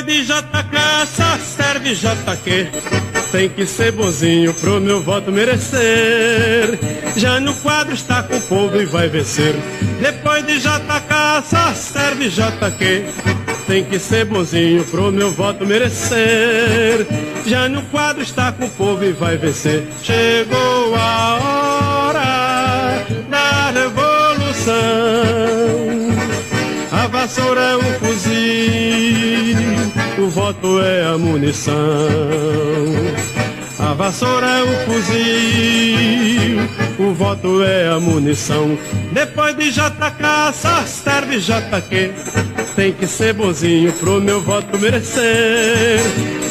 Depois de JK só serve JQ. Tem que ser bonzinho pro meu voto merecer. Jânio Quadros está com o povo e vai vencer. Depois de JK só serve JQ. Tem que ser bonzinho pro meu voto merecer. Jânio Quadros está com o povo e vai vencer. Chegou a hora da revolução. A vassoura é um fuzil, o voto é a munição. A vassoura é um fuzil, o voto é a munição. Depois de JK só serve JQ. Tem que ser bonzinho pro meu voto merecer.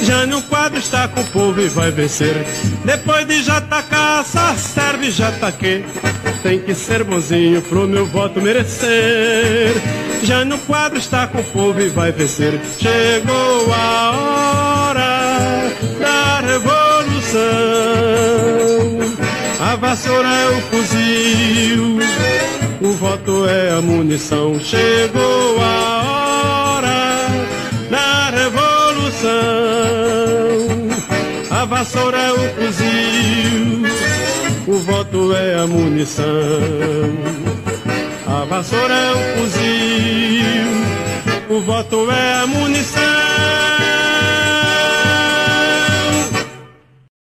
Jânio Quadros está com o povo e vai vencer. Depois de JK só serve JQ. Tem que ser bonzinho pro meu voto merecer. Jânio Quadros está com o povo e vai vencer. Chegou a hora da revolução. A vassoura é o fuzil, o voto é a munição. Chegou a hora da revolução. A vassoura é o fuzil, o voto é a munição. A vassoura é o fuzil, o voto é a munição.